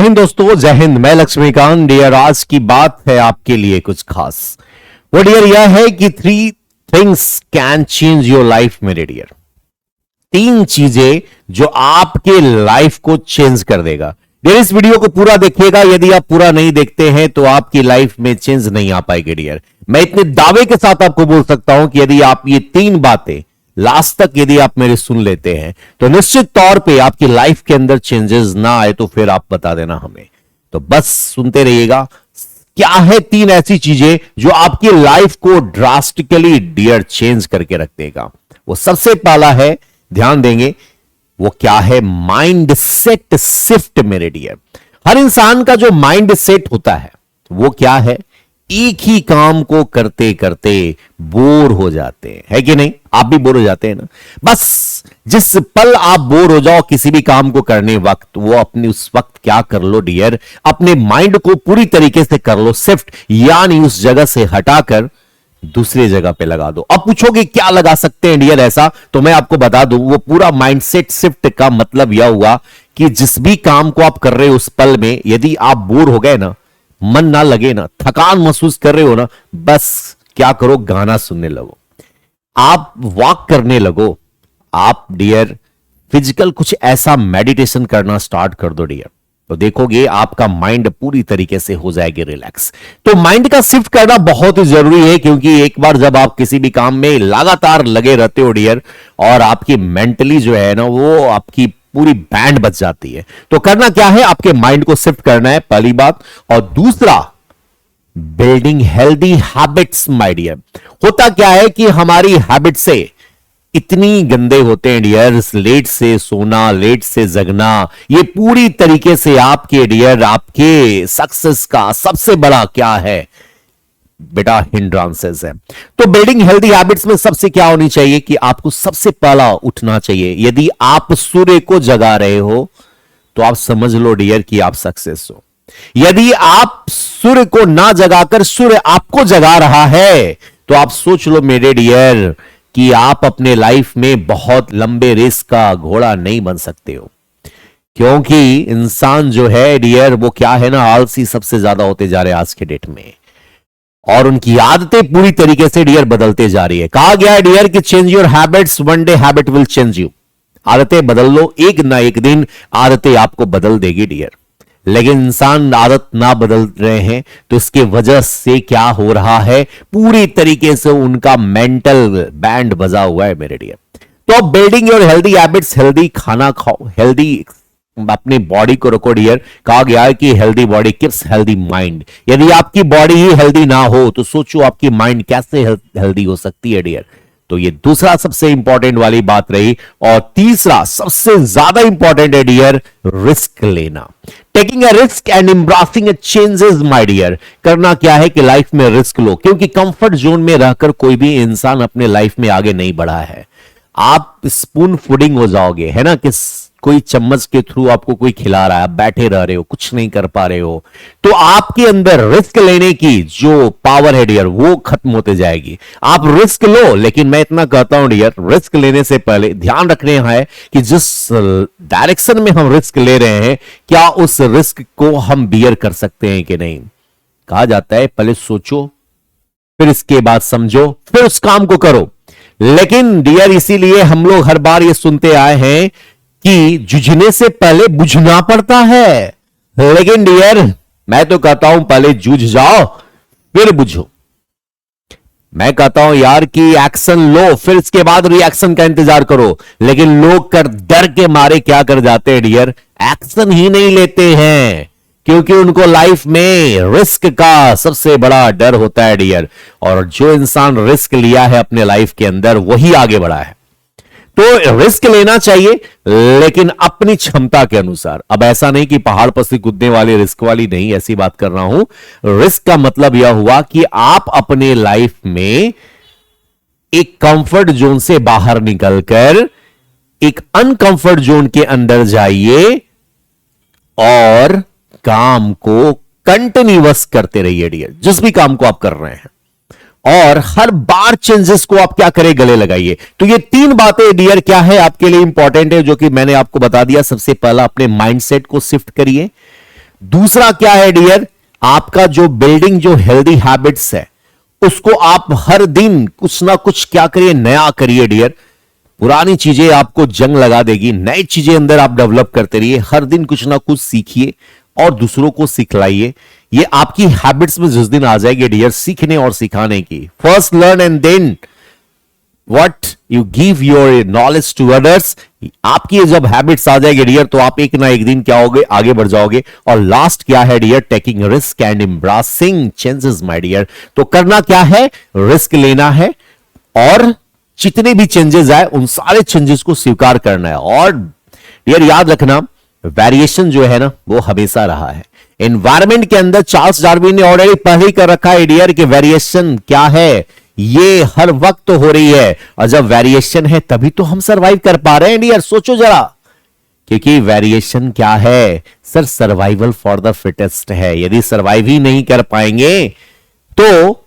हिंद दोस्तों, जय हिंद। मैं लक्ष्मीकांत। डियर, आज की बात है आपके लिए कुछ खास। वो डियर यह है कि 3 things can change your life. मेरे डियर, 3 चीजें जो आपके लाइफ को चेंज कर देगा। डियर, इस वीडियो को पूरा देखिएगा। यदि आप पूरा नहीं देखते हैं तो आपकी लाइफ में चेंज नहीं आ पाएगी। डियर, मैं इतने दावे के साथ आपको बोल सकता हूं कि यदि आप ये 3 बातें लास्ट तक यदि आप मेरे सुन लेते हैं तो निश्चित तौर पे आपकी लाइफ के अंदर चेंजेस ना आए तो फिर आप बता देना हमें। तो बस सुनते रहिएगा। क्या है 3 ऐसी चीजें जो आपकी लाइफ को ड्रास्टिकली डियर चेंज करके रख देगा। वो सबसे पहला है, ध्यान देंगे, वो क्या है? Mind set shift. मेरे डियर, हर इंसान का जो माइंड सेट होता है वो क्या है? एक ही काम को करते करते बोर हो जाते हैं, है कि नहीं? आप भी बोर हो जाते हैं ना। बस जिस पल आप बोर हो जाओ किसी भी काम को करने वक्त, वो अपने उस वक्त क्या कर लो डियर, अपने माइंड को पूरी तरीके से कर लो शिफ्ट, यानी उस जगह से हटाकर दूसरी जगह पे लगा दो। अब पूछोगे क्या लगा सकते हैं डियर ऐसा, तो मैं आपको बता दूं, वो पूरा माइंडसेट शिफ्ट का मतलब यह हुआ कि जिस भी काम को आप कर रहे हो उस पल में यदि आप बोर हो गए ना, मन ना लगे ना, थकान महसूस कर रहे हो ना, बस क्या करो? गाना सुनने लगो, आप वॉक करने लगो, आप डियर फिजिकल कुछ ऐसा मेडिटेशन करना स्टार्ट कर दो डियर। तो देखोगे आपका माइंड पूरी तरीके से हो जाएगी रिलैक्स। तो माइंड का शिफ्ट करना बहुत ही जरूरी है, क्योंकि एक बार जब आप किसी भी काम में लगातार लगे रहते हो डियर, और आपकी मेंटली जो है ना वो आपकी पूरी बैंड बच जाती है। तो करना क्या है? आपके माइंड को शिफ्ट करना है, पहली बात। और दूसरा, building healthy habits. My dear, होता क्या है कि हमारी हैबिट से इतनी गंदे होते हैं डियर, लेट से सोना, लेट से जगना, ये पूरी तरीके से आपके डियर आपके सक्सेस का सबसे बड़ा क्या है बेटा? हिंड्रांसेस है। तो बिल्डिंग हेल्दी हैबिट्स में सबसे क्या होनी चाहिए कि आपको सबसे पहला उठना चाहिए। यदि आप सूर्य को जगा रहे हो तो आप समझ लो डियर कि आप सक्सेस हो। यदि आप सूर्य को ना जगाकर सूर्य आपको जगा रहा है तो आप सोच लो मेरे डियर कि आप अपने लाइफ में बहुत लंबे रेस का घोड़ा नहीं बन सकते हो। क्योंकि इंसान जो है डियर वो क्या है ना, आलसी सबसे ज्यादा होते जा रहे हैं आज के डेट में, और उनकी आदतें पूरी तरीके से डियर बदलते जा रही है। कहा गया है डियर कि change your habits, one day habit will change you. आदतें बदल लो, एक ना एक दिन आदतें आपको बदल देगी डियर। लेकिन इंसान आदत ना बदल रहे हैं तो इसके वजह से क्या हो रहा है? पूरी तरीके से उनका मेंटल बैंड बजा हुआ है मेरे डियर। तो building your healthy habits, healthy खाना खाओ, हेल्दी अपनी बॉडी को रखो डियर। कहा गया है कि healthy body keeps healthy mind. यदि आपकी बॉडी ही हेल्दी ना हो तो सोचो आपकी माइंड कैसे हेल्दी हो सकती है डियर। तो ये दूसरा सबसे इंपॉर्टेंट वाली बात रही। और तीसरा सबसे ज्यादा इंपॉर्टेंट है डियर, रिस्क लेना। Taking a risk and embracing a changes. My dear, करना क्या है कि लाइफ में रिस्क लो, क्योंकि कंफर्ट जोन में रहकर कोई भी इंसान अपने लाइफ में आगे नहीं बढ़ा है। आप स्पून फूडिंग हो जाओगे, है ना, कि कोई चम्मच के थ्रू आपको कोई खिला रहा है, आप बैठे रह रहे हो, कुछ नहीं कर पा रहे हो, तो आपके अंदर रिस्क लेने की जो पावर है डियर वो खत्म होते जाएगी। आप रिस्क लो, लेकिन मैं इतना कहता हूं डियर, रिस्क लेने से पहले ध्यान रखने है कि जिस डायरेक्शन में हम रिस्क ले रहे हैं क्या उस रिस्क को हम बियर कर सकते हैं कि नहीं। कहा जाता है पहले सोचो, फिर इसके बाद समझो, फिर उस काम को करो। लेकिन डियर इसीलिए हम लोग हर बार ये सुनते आए हैं कि जूझने से पहले बुझना पड़ता है। लेकिन डियर मैं तो कहता हूं पहले जूझ जाओ फिर बुझो। मैं कहता हूं यार कि एक्शन लो, फिर इसके बाद रिएक्शन का इंतजार करो। लेकिन लोग कर डर के मारे क्या कर जाते हैं डियर, एक्शन ही नहीं लेते हैं, क्योंकि उनको लाइफ में रिस्क का सबसे बड़ा डर होता है डियर। और जो इंसान रिस्क लिया है अपने लाइफ के अंदर वही आगे बढ़ा है। तो रिस्क लेना चाहिए, लेकिन अपनी क्षमता के अनुसार। अब ऐसा नहीं कि पहाड़ पर से कूदने वाली रिस्क वाली नहीं, ऐसी बात कर रहा हूं। रिस्क का मतलब यह हुआ कि आप अपने लाइफ में एक कंफर्ट जोन से बाहर निकलकर एक अनकंफर्ट जोन के अंदर जाइए और काम को कंटिन्यूअस करते रहिए डियर, जिस भी काम को आप कर रहे हैं। और हर बार चेंजेस को आप क्या करें, गले लगाइए। तो ये 3 बातें डियर क्या है आपके लिए इंपॉर्टेंट है, जो कि मैंने आपको बता दिया। सबसे पहला अपने माइंडसेट को शिफ्ट करिए, दूसरा क्या है डियर, आपका जो बिल्डिंग जो हेल्दी हैबिट्स है उसको आप हर दिन कुछ ना कुछ क्या करिए, नया करिए डियर। पुरानी चीजें आपको जंग लगा देगी, नई चीजें अंदर आप डेवलप करते रहिए, हर दिन कुछ ना कुछ सीखिए और दूसरों को सिखलाइए। ये आपकी हैबिट्स में जिस दिन आ जाएगी डियर, सीखने और सिखाने की, first learn and then what you give your knowledge to others, आपकी ये जब हैबिट्स आ जाएगी डियर तो आप एक ना एक दिन क्या होगे, आगे बढ़ जाओगे। और लास्ट क्या है dear, taking risk and embracing changes my dear. तो करना क्या है, रिस्क लेना है और जितने भी चेंजेस आए उन सारे चेंजेस को स्वीकार करना है। और डियर याद रखना, वेरिएशन जो है ना वो हमेशा रहा है एनवायरमेंट के अंदर। चार्ल्स डार्विन ने ऑलरेडी पहले ही कर रखा है डियर कि वेरिएशन क्या है, ये हर वक्त तो हो रही है, और जब वेरिएशन है तभी तो हम सरवाइव कर पा रहे हैं डियर। सोचो जरा, क्योंकि वेरिएशन क्या है sir, survival for the fittest है। यदि सर्वाइव ही नहीं कर पाएंगे तो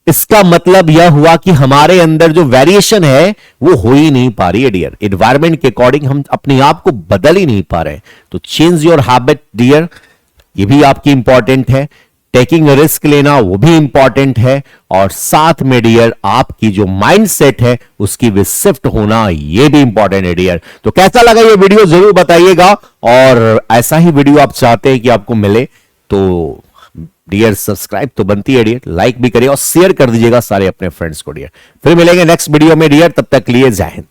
इसका मतलब यह हुआ कि हमारे अंदर जो वेरिएशन है वो हो ही नहीं पा रही है डियर। एनवायरमेंट के अकॉर्डिंग हम अपने आप को बदल ही नहीं पा रहे। तो चेंज योर हैबिट डियर, ये भी आपकी इंपॉर्टेंट है। टेकिंग रिस्क लेना वो भी इंपॉर्टेंट है, और साथ में डियर आपकी जो माइंड सेट है उसकी भी शिफ्ट होना ये भी इंपॉर्टेंट है डियर। तो कैसा लगा ये वीडियो जरूर बताइएगा, और ऐसा ही वीडियो आप चाहते हैं कि आपको मिले तो डियर सब्सक्राइब तो बनती है डियर, लाइक भी करिए और शेयर कर दीजिएगा सारे अपने फ्रेंड्स को डियर। फिर मिलेंगे नेक्स्ट वीडियो में डियर, तब तक लिए जय हिंद।